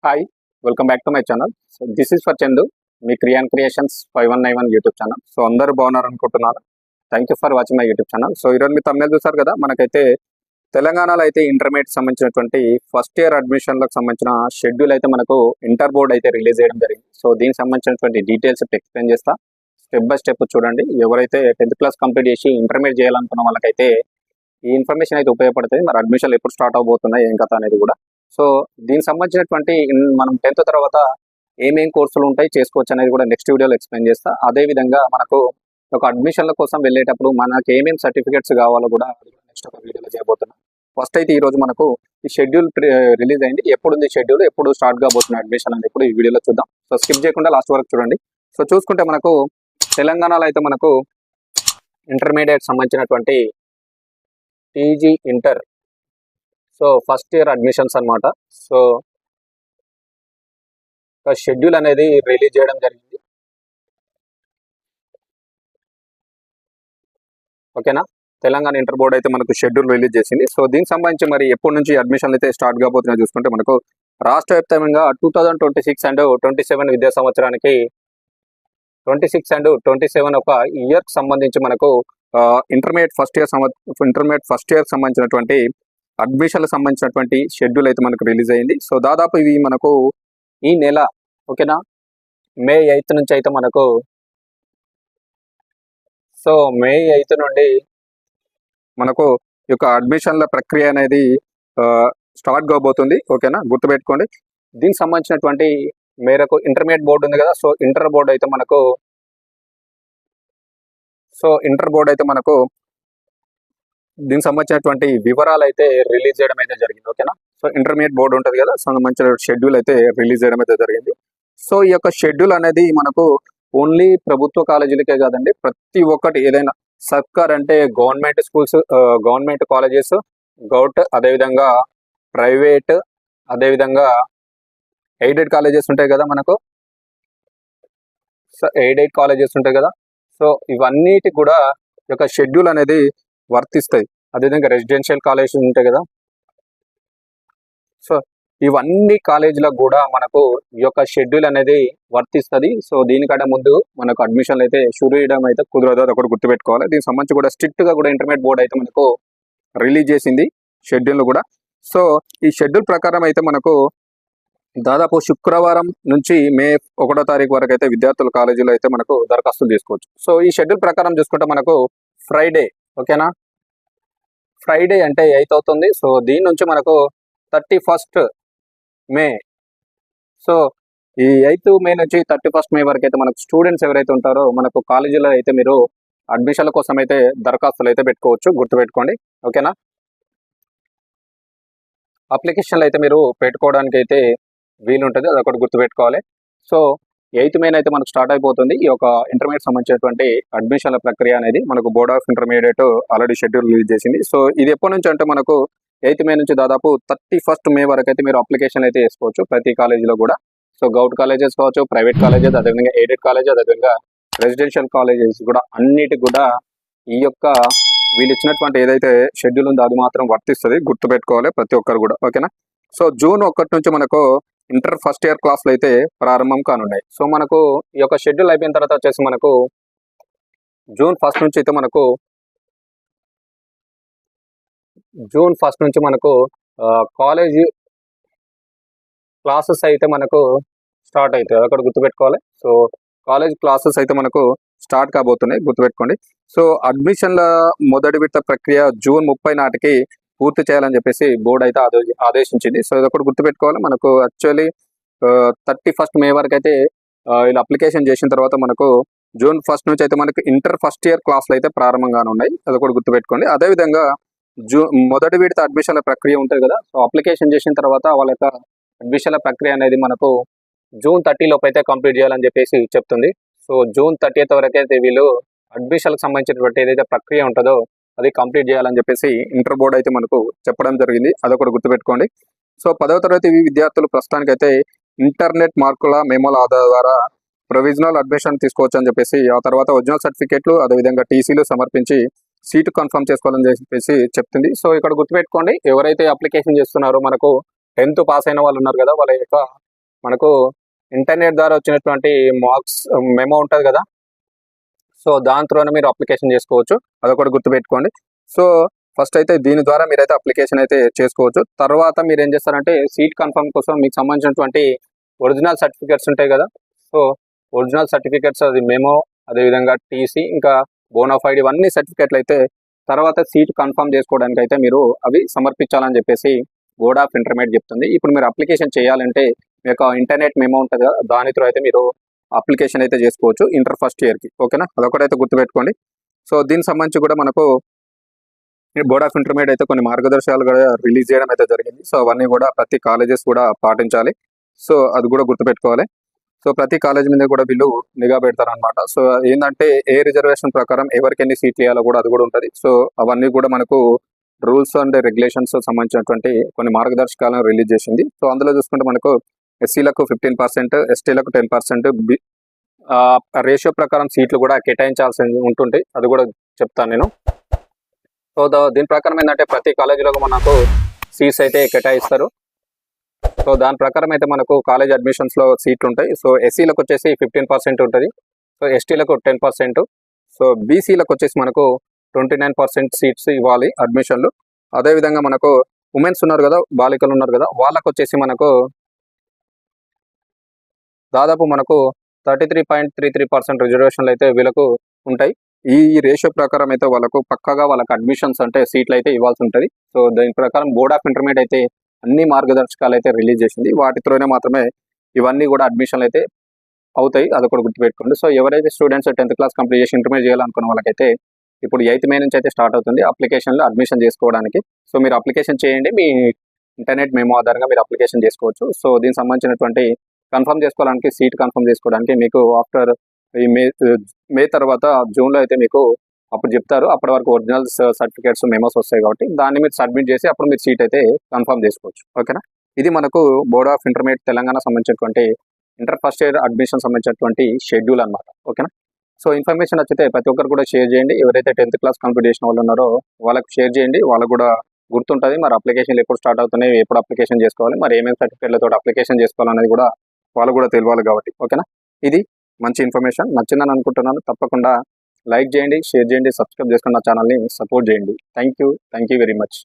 Hi, welcome back to my channel. So this is for Chandu, మీ creations 5191 YouTube channel. So అందరూ బాగున్నారు అనుకుంటున్నాను. Thank you for watching my YouTube channel. So ఈరోజు మీ తమిళ చూసారు కదా, మనకైతే తెలంగాణలో అయితే ఇంటర్మీడియట్ సంబంధించినటువంటి ఫస్ట్ ఇయర్ అడ్మిషన్లకు సంబంధించిన షెడ్యూల్ అయితే మనకు ఇంటర్ బోర్డ్ అయితే రిలీజ్ చేయడం జరిగింది. సో దీనికి సంబంధించినటువంటి డీటెయిల్స్ ఎక్స్ప్లెయిన్ చేస్తా, స్టెప్ బై స్టెప్ చూడండి. ఎవరైతే 10th క్లాస్ కంప్లీట్ చేసి ఇంటర్మీడియట్ చేయాలనుకున్న వాళ్ళకైతే ఈ ఇన్ఫర్మేషన్ అయితే ఉపయోగపడుతుంది. మరి అడ్మిషన్లు ఎప్పుడు స్టార్ట్ అవబోతున్నాయి, ఏం కథ అనేది కూడా. సో దీనికి సంబంధించినటువంటి మనం 10th తర్వాత ఏమేం కోర్సులు ఉంటాయి, చేసుకోవచ్చు అనేది కూడా నెక్స్ట్ వీడియోలో ఎక్స్ప్లెయిన్ చేస్తా. అదేవిధంగా మనకు ఒక అడ్మిషన్ల కోసం వెళ్ళేటప్పుడు మనకి ఏమేమి సర్టిఫికేట్స్ కావాలో కూడా నెక్స్ట్ ఒక వీడియోలో చేయబోతున్నాం. ఫస్ట్ అయితే ఈరోజు మనకు ఈ షెడ్యూల్ రిలీజ్ అయింది. ఎప్పుడు ఉంది షెడ్యూల్, ఎప్పుడు స్టార్ట్ కాబోతున్న అడ్మిషన్ అనేది కూడా ఈ వీడియోలో చూద్దాం. సో స్కిప్ చేయకుండా లాస్ట్ వరకు చూడండి. సో చూసుకుంటే మనకు తెలంగాణలో అయితే మనకు ఇంటర్మీడియట్ సంబంధించినటువంటి TG inter so first year admissions అనమాట. సో షెడ్యూల్ అనేది రిలీజ్ చేయడం జరిగింది. ఓకేనా, తెలంగాణ ఇంటర్ బోర్డ్ అయితే మనకు షెడ్యూల్ రిలీజ్ చేసింది. సో దీనికి సంబంధించి మరి ఎప్పటి నుంచి అడ్మిషన్లు అయితే స్టార్ట్ కాబోతున్నాయో చూసుకుంటే మనకు రాష్ట్ర వ్యాప్తంగా 2026 అండ్ 27 విద్యా సంవత్సరానికి 26 అండ్ 27 ఒక ఇయర్కి సంబంధించి మనకు ఇంటర్మీడియట్ ఫస్ట్ ఇయర్ సంబంధించినటువంటి అడ్మిషన్లకు సంబంధించినటువంటి షెడ్యూల్ అయితే మనకు రిలీజ్ అయింది. సో దాదాపు ఇవి మనకు ఈ నెల ఓకేనా మే 8 నుంచి అయితే మనకు సో మే 8 నుండి మనకు ఈ యొక్క అడ్మిషన్ల ప్రక్రియ అనేది స్టార్ట్ కాబోతుంది. ఓకేనా, గుర్తుపెట్టుకోండి. దీనికి సంబంధించినటువంటి మేరకు ఇంటర్మీడియట్ బోర్డు ఉంది కదా, సో ఇంటర్ బోర్డు అయితే మనకు దీనికి సంబంధించినటువంటి వివరాలు అయితే రిలీజ్ చేయడం అయితే జరిగింది. ఓకేనా, సో ఇంటర్మీడియట్ బోర్డు ఉంటుంది కదా, సో సంబంధించిన షెడ్యూల్ అయితే రిలీజ్ చేయడం అయితే జరిగింది. సో ఈ యొక్క షెడ్యూల్ అనేది మనకు ఓన్లీ ప్రభుత్వ కాలేజీలకే కాదండి, ప్రతి ఒక్కటి ఏదైనా సర్కార్ అంటే గవర్నమెంట్ స్కూల్స్, గవర్నమెంట్ కాలేజెస్, గౌట్, అదేవిధంగా ప్రైవేట్, అదేవిధంగా ఎయిడెడ్ కాలేజెస్ ఉంటాయి కదా మనకు, సో ఎయిడెడ్ కాలేజెస్ ఉంటాయి కదా, సో ఇవన్నిటికి కూడా ఈ యొక్క షెడ్యూల్ అనేది వర్తిస్తాయి. అదేవిధంగా రెసిడెన్షియల్ కాలేజెస్ ఉంటాయి కదా, సో ఇవన్నీ కాలేజీలకు కూడా మనకు ఈ యొక్క షెడ్యూల్ అనేది వర్తిస్తుంది. సో దీనికంటే ముందు మనకు అడ్మిషన్లు అయితే షురూ చేయడం అయితే కుదరదు, అది ఒకటి గుర్తుపెట్టుకోవాలి. దీనికి సంబంధించి కూడా స్ట్రిక్ట్ గా కూడా ఇంటర్మీడియట్ బోర్డు అయితే మనకు రిలీజ్ చేసింది షెడ్యూల్ కూడా. సో ఈ షెడ్యూల్ ప్రకారం అయితే మనకు దాదాపు శుక్రవారం నుంచి మే 1వ తారీఖు వరకు అయితే విద్యార్థుల కాలేజీలో అయితే మనకు దరఖాస్తులు తీసుకోవచ్చు. సో ఈ షెడ్యూల్ ప్రకారం చూసుకుంటే మనకు ఫ్రైడే, ఓకేనా, ఫ్రైడే అంటే 8 అవుతుంది. సో దీని నుంచి మనకు 31st మే, సో ఈ 8th మే నుంచి 31st మే వరకు అయితే మనకు స్టూడెంట్స్ ఎవరైతే ఉంటారో మనకు కాలేజీలో అయితే మీరు అడ్మిషన్ల కోసం అయితే దరఖాస్తులు అయితే పెట్టుకోవచ్చు, గుర్తుపెట్టుకోండి. ఓకేనా, అప్లికేషన్లు అయితే మీరు పెట్టుకోవడానికి అయితే వీలుంటుంది, అది ఒకటి గుర్తుపెట్టుకోవాలి. సో 8th మే అయితే మనకు స్టార్ట్ అయిపోతుంది ఈ యొక్క ఇంటర్మీడియట్ సంబంధించినటువంటి అడ్మిషన్ల ప్రక్రియ అనేది. మనకు board of intermediate already schedule release చేసింది. సో ఇది ఎప్పటి నుంచి అంటే మనకు 8th మే నుంచి దాదాపు 31st మే వరకు అయితే మీరు అప్లికేషన్ అయితే వేసుకోవచ్చు ప్రతి కాలేజీలో కూడా. సో గౌట్ కాలేజెస్ కావచ్చు, ప్రైవేట్ కాలేజెస్, అదేవిధంగా ఎయిడెడ్ కాలేజెస్, అదేవిధంగా రెసిడెన్షియల్ కాలేజెస్ కూడా అన్నిటికి కూడా ఈ యొక్క వీళ్ళు ఇచ్చినటువంటి ఏదైతే షెడ్యూల్ ఉందో అది మాత్రం వర్తిస్తుంది, గుర్తుపెట్టుకోవాలి ప్రతి ఒక్కరు కూడా. ఓకేనా, సో జూన్ 1 నుంచి మనకు ఇంటర్ ఫస్ట్ ఇయర్ క్లాసులు అయితే ప్రారంభం కానున్నాయి. సో మనకు ఈ యొక్క షెడ్యూల్ అయిపోయిన తర్వాత వచ్చేసి మనకు జూన్ 1 నుంచి అయితే మనకు కాలేజ్ క్లాసెస్ అయితే మనకు స్టార్ట్ అవుతాయి, అక్కడ గుర్తుపెట్టుకోవాలి. సో కాలేజ్ క్లాసెస్ అయితే మనకు స్టార్ట్ కాబోతున్నాయి, గుర్తుపెట్టుకోండి. సో అడ్మిషన్ల మొదటి విడత ప్రక్రియ జూన్ 30 నాటికి పూర్తి చేయాలని చెప్పేసి బోర్డు అయితే ఆదేశించింది. సో ఇది ఒకటి గుర్తుపెట్టుకోవాలి. మనకు యాక్చువల్లీ 31st మే వరకు అయితే వీళ్ళు అప్లికేషన్ చేసిన తర్వాత మనకు జూన్ 1 నుంచి అయితే మనకు ఇంటర్ ఫస్ట్ ఇయర్ క్లాసులు అయితే ప్రారంభంగానే ఉన్నాయి, అది కూడా గుర్తుపెట్టుకోండి. అదేవిధంగా మొదటి విడత అడ్మిషన్ల ప్రక్రియ ఉంటుంది కదా, సో అప్లికేషన్ చేసిన తర్వాత వాళ్ళ యొక్క అడ్మిషన్ల ప్రక్రియ అనేది మనకు జూన్ 30 లోపు అయితే కంప్లీట్ చేయాలని చెప్పేసి చెప్తుంది. సో జూన్ 30th వరకు అయితే వీళ్ళు అడ్మిషన్లకు సంబంధించినటువంటి ఏదైతే ప్రక్రియ ఉంటుందో అది కంప్లీట్ చేయాలని చెప్పేసి ఇంటర్ బోర్డు అయితే మనకు చెప్పడం జరిగింది, అదొకటి గుర్తుపెట్టుకోండి. సో 10వ తరగతి విద్యార్థులు ప్రస్తుతానికైతే ఇంటర్నెట్ మార్కుల మెమోల ఆధార్ ద్వారా ప్రొవిజనల్ అడ్మిషన్ తీసుకోవచ్చు అని చెప్పేసి, ఆ తర్వాత ఒరిజినల్ సర్టిఫికేట్లు, అదేవిధంగా టీసీలు సమర్పించి సీటు కన్ఫర్మ్ చేసుకోవాలని చెప్పేసి చెప్తుంది. సో ఇక్కడ గుర్తుపెట్టుకోండి, ఎవరైతే అప్లికేషన్ చేస్తున్నారో మనకు 10th పాస్ అయిన వాళ్ళు ఉన్నారు కదా, వాళ్ళ యొక్క మనకు ఇంటర్నెట్ ద్వారా వచ్చినటువంటి మార్క్స్ మెమో ఉంటుంది కదా, సో దాని త్రూనే మీరు అప్లికేషన్ చేసుకోవచ్చు. అదొకటి గుర్తుపెట్టుకోండి. సో ఫస్ట్ అయితే దీని ద్వారా మీరైతే అప్లికేషన్ అయితే చేసుకోవచ్చు. తర్వాత మీరు ఏం చేస్తారంటే సీట్ కన్ఫర్మ్ కోసం మీకు సంబంధించినటువంటి ఒరిజినల్ సర్టిఫికేట్స్ ఉంటాయి కదా, సో ఒరిజినల్ సర్టిఫికేట్స్, అది మెమో, అదేవిధంగా టీసీ, ఇంకా బోనాఫైడ్, ఇవన్నీ సర్టిఫికేట్లు అయితే తర్వాత సీట్ కన్ఫర్మ్ చేసుకోవడానికి అయితే మీరు అవి సమర్పించాలని చెప్పేసి బోర్డ్ ఆఫ్ ఇంటర్మీడియట్ చెప్తుంది. ఇప్పుడు మీరు అప్లికేషన్ చేయాలంటే మీ యొక్క ఇంటర్నెట్ మెమో ఉంటుంది కదా, దాని త్రూ అయితే మీరు అప్లికేషన్ అయితే చేసుకోవచ్చు ఇంటర్ ఫస్ట్ ఇయర్కి. ఓకేనా, అదొకటైతే గుర్తుపెట్టుకోండి. సో దీనికి సంబంధించి కూడా మనకు బోర్డ్ ఆఫ్ ఇంటర్మీడియట్ అయితే కొన్ని మార్గదర్శకాలు కూడా రిలీజ్ చేయడం అయితే జరిగింది. సో అవన్నీ కూడా ప్రతి కాలేజెస్ కూడా పాటించాలి. సో అది కూడా గుర్తుపెట్టుకోవాలి. సో ప్రతి కాలేజ్ మీద కూడా వీళ్ళు నిఘా పెడతారనమాట. సో ఏంటంటే ఏ రిజర్వేషన్ ప్రకారం ఎవరికి ఎన్ని సీట్లు ఇవ్వాలో కూడా అది కూడా ఉంటుంది. సో అవన్నీ కూడా మనకు రూల్స్ అండ్ రెగ్యులేషన్స్ సంబంధించినటువంటి కొన్ని మార్గదర్శకాలను రిలీజ్ చేసింది. సో అందులో చూసుకుంటే మనకు ఎస్సీలకు 15%, ఎస్టీలకు 10%, రేషియో ప్రకారం సీట్లు కూడా కేటాయించాల్సి ఉంటుంది. అది కూడా చెప్తాను నేను. సో దీని ప్రకారం ఏంటంటే ప్రతి కాలేజీలో మనకు సీట్స్ అయితే కేటాయిస్తారు. సో దాని ప్రకారం అయితే మనకు కాలేజ్ అడ్మిషన్స్లో సీట్లు ఉంటాయి. సో ఎస్సీలకు వచ్చేసి 15% ఉంటుంది. సో ఎస్టీలకు 10%. సో బీసీలకు వచ్చేసి మనకు 29% సీట్స్ ఇవ్వాలి అడ్మిషన్లు. అదేవిధంగా మనకు ఉమెన్స్ ఉన్నారు కదా, బాలికలు ఉన్నారు కదా, వాళ్ళకు వచ్చేసి మనకు దాదాపు మనకు 33.33% రిజర్వేషన్లు అయితే వీళ్ళకు ఉంటాయి. ఈ రేషియో ప్రకారం అయితే వాళ్ళకు పక్కగా వాళ్ళకి అడ్మిషన్స్ అంటే సీట్లు అయితే ఇవ్వాల్సి ఉంటుంది. సో దీని ప్రకారం బోర్డ్ ఆఫ్ ఇంటర్మీడియట్ అయితే అన్ని మార్గదర్శకాలు అయితే రిలీజ్ చేసింది. వాటితోనే మాత్రమే ఇవన్నీ కూడా అడ్మిషన్లు అయితే అవుతాయి. అది కూడా గుర్తుపెట్టుకోండి. సో ఎవరైతే స్టూడెంట్స్ 10th క్లాస్ కంప్లీట్ చేసి ఇంటర్మీడియట్ చేయాలనుకున్న వాళ్ళకైతే ఇప్పుడు 8th మే నుంచి అయితే స్టార్ట్ అవుతుంది అప్లికేషన్లో అడ్మిషన్ చేసుకోవడానికి. సో మీరు అప్లికేషన్ చేయండి, మీ ఇంటర్నెట్ మెమో ఆధారంగా మీరు అప్లికేషన్ చేసుకోవచ్చు. సో దీనికి సంబంధించినటువంటి కన్ఫర్మ్ చేసుకోవడానికి, సీట్ కన్ఫర్మ్ చేసుకోవడానికి మీకు ఆఫ్టర్ ఈ మే తర్వాత జూన్లో అయితే మీకు అప్పుడు చెప్తారు. అప్పటి వరకు ఒరిజినల్ సర్టిఫికేట్స్ మెమోస్ వస్తాయి కాబట్టి దాన్ని మీరు సబ్మిట్ చేసి అప్పుడు మీరు సీట్ అయితే కన్ఫర్మ్ చేసుకోవచ్చు. ఓకేనా, ఇది మనకు బోర్డ్ ఆఫ్ ఇంటర్మీడియట్ తెలంగాణ సంబంధించినటువంటి ఇంటర్ ఫస్ట్ ఇయర్ అడ్మిషన్ సంబంధించినటువంటి షెడ్యూల్ అనమాట. ఓకేనా, సో ఇన్ఫర్మేషన్ నచ్చితే ప్రతి ఒక్కరు కూడా షేర్ చేయండి. ఎవరైతే 10th క్లాస్ కంప్లీట్ చేసిన వాళ్ళు ఉన్నారో వాళ్ళకి షేర్ చేయండి. వాళ్ళకు కూడా గుర్తుంటుంది మరి అప్లికేషన్లు ఎప్పుడు స్టార్ట్ అవుతున్నాయి, ఎప్పుడు అప్లికేషన్ చేసుకోవాలి, మరి ఏమేమి సర్టిఫికేట్లతో అప్లికేషన్ చేసుకోవాలనేది కూడా వాళ్ళు కూడా తెలియాలి కాబట్టి. ఓకేనా, ఇది మంచి ఇన్ఫర్మేషన్ నచ్చిందని అనుకుంటున్నాను. తప్పకుండా లైక్ చేయండి, షేర్ చేయండి, సబ్స్క్రైబ్ చేసుకున్న ఛానల్ని సపోర్ట్ చేయండి. Thank you very much.